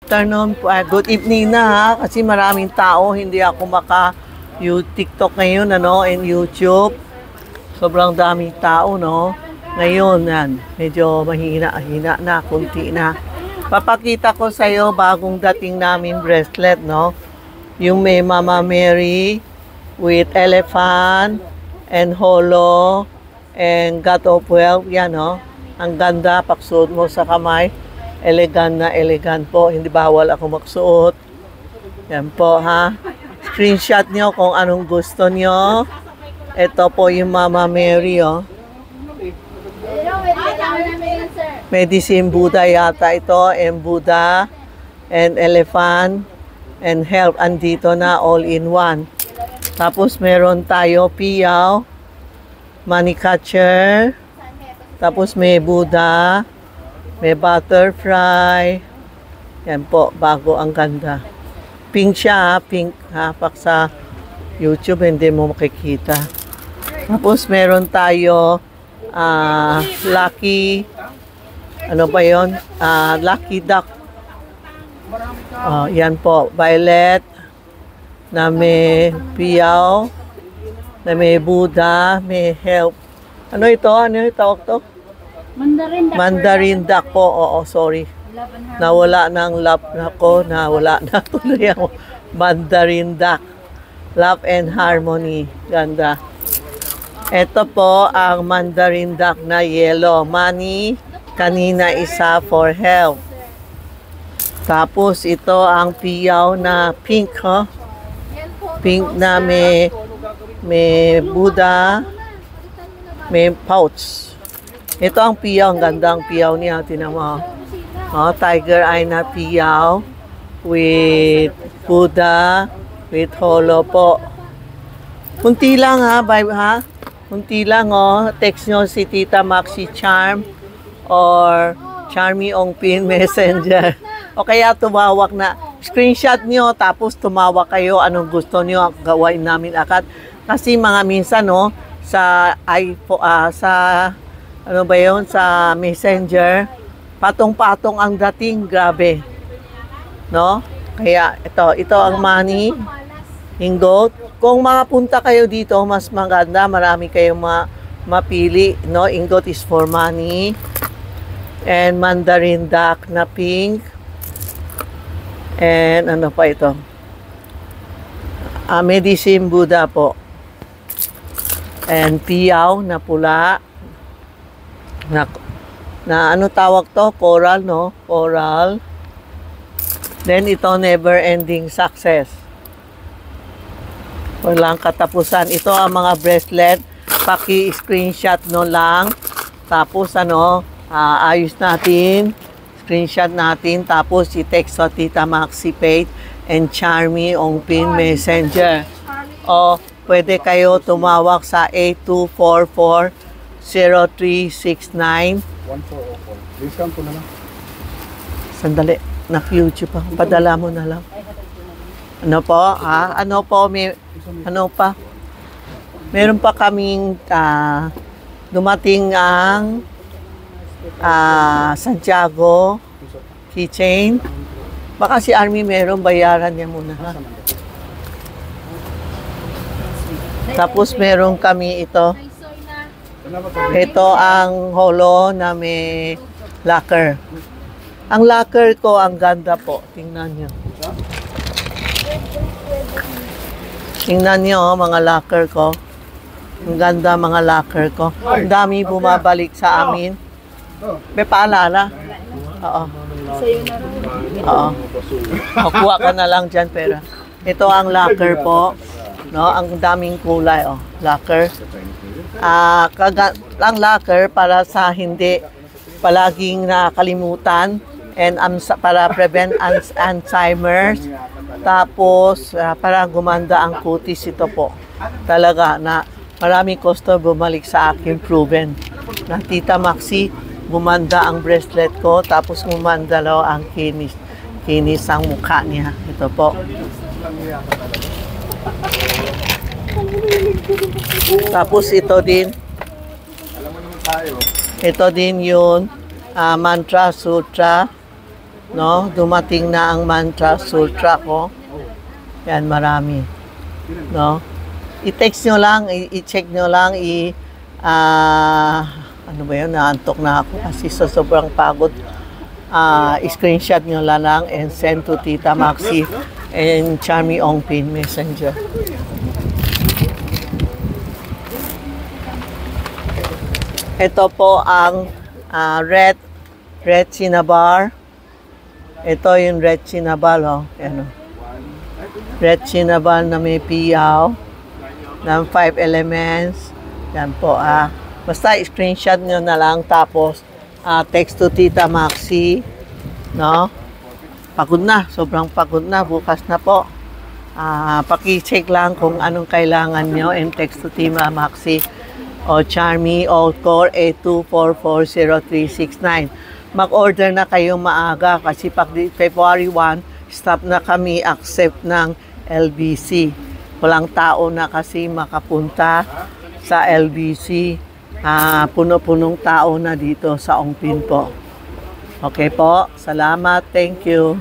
Afternoon po, good evening na ha, kasi maraming tao, hindi ako TikTok ngayon, ano, and YouTube. Sobrang daming tao, no. Ngayon, yan, medyo mahina na, kunti na. Papakita ko sa iyo bagong dating namin bracelet, no. Yung may Mama Mary with elephant and holo and God of Wealth, yan, no. Ang ganda, pagsuot mo sa kamay. Elegant po. Hindi bawal ako magsuot. Yan po, ha. Screenshot nyo kung anong gusto nyo. Ito po yung Mama Mary, oh. Medicine Buddha yata ito. And Buddha and elephant and health. Andito na, all in one. Tapos meron tayo piyaw, money catcher. Tapos may Buddha. May butterfly. Yan po, bago, ang ganda. Pink siya, pink. Ha, pag sa YouTube, hindi mo makikita. Tapos, meron tayo lucky, ano ba yun? Lucky duck. Yan po, violet, na may piyaw, na may Buddha, may help. Ano ito? Ano yung tawag to? Mandarin duck po. Oo, sorry. Nawala ng love ko. Nawala na tuloy ako. Mandarin duck. Love and harmony. Ganda. Ito po ang Mandarin duck na yellow. Money. Kanina isa for health. Tapos ito ang piyaw na pink. Oh. Pink na may Buddha. May pouch. Ito ang piyaw, ang gandang piyaw niya. Tinan mo. Oh, tiger eye na piyaw with Buddha, with holo po. Kunti lang ha, ha? Kunti lang, oh. Text nyo si Tita Maxi Charm or Charmy Ongpin Messenger. O kaya tumawag na. Screenshot nyo, tapos tumawag kayo anong gusto nyo gawin namin akad. Kasi mga minsan, no, sa iPhone, ano ba yun, sa Messenger, patong-patong ang dating, grabe. No? Kaya ito ang money, ingot. Kung makapunta kayo dito, mas maganda, marami kayong mapili, no? Ingot is for money. And Mandarin duck na pink. And ano pa ito? Medicine Buddha po. And piyaw na pula. Na ano tawag to? Coral, no? Coral. Then ito, never ending success. Walang katapusan. Ito ang mga bracelet. Paki-screenshot no lang. Tapos ano, ayos natin. Screenshot natin. Tapos i-text sa Tita Maxi Page and Charmy Ongpin Messenger. O pwede kayo tumawag sa 8244-0369. 1404. Discount po na lang. Sandali. Na-YouTube pa. Padala mo na lang. Ano po? Ha? Ano po? Ano pa? Meron pa kaming dumating ang Santiago keychain. Baka si Army meron. Bayaran niya muna. Ha? Tapos meron kami ito. Ito ang holo na may locker. Ang locker ko, ang ganda po. Tingnan nyo. Tingnan nyo, mga locker ko. Ang ganda mga locker ko. Ang dami bumabalik sa amin. May paalala. Oo. Oo. Kuha ka na lang dyan, pera. Ito ang locker po. No, ang daming kulay, oh. Locker. Ang locker para sa hindi palaging nakalimutan and para prevent Alzheimer's. Tapos para gumanda ang kutis, ito po. Talaga na maraming customer bumalik sa akin, proven. Na Tita Maxi, gumanda ang bracelet ko, tapos gumanda daw ang kinis ang mukha niya. Ito po. Tapos ito din. Ito din yun. Mantra Sutra. no? Dumating na ang Mantra Sutra ko. Yan, marami. No? I-text nyo lang, i-check nyo lang, ano ba yun, naantok na ako kasi sa sobrang pagod. Screenshot nyo lang and send to Tita Maxi and Charmy Ongpin Messenger. Ito po ang red cinnabar. Ito yung red cinnabar, oh. Yan, oh. Red cinnabar na may piyaw ng 5 elements. Yan po, basta screenshot nyo na lang tapos text to Tita Maxi, no? Pagod na, sobrang pagod na, bukas na po. Paki-check lang kung anong kailangan nyo and text to Tita Maxi o Charmy o call 82440369. Mag-order na kayong maaga kasi pag February 1, stop na kami accept ng LBC. Walang tao na kasi makapunta sa LBC. Puno-punong tao na dito sa Ongpin po. Okay po, salamat, thank you.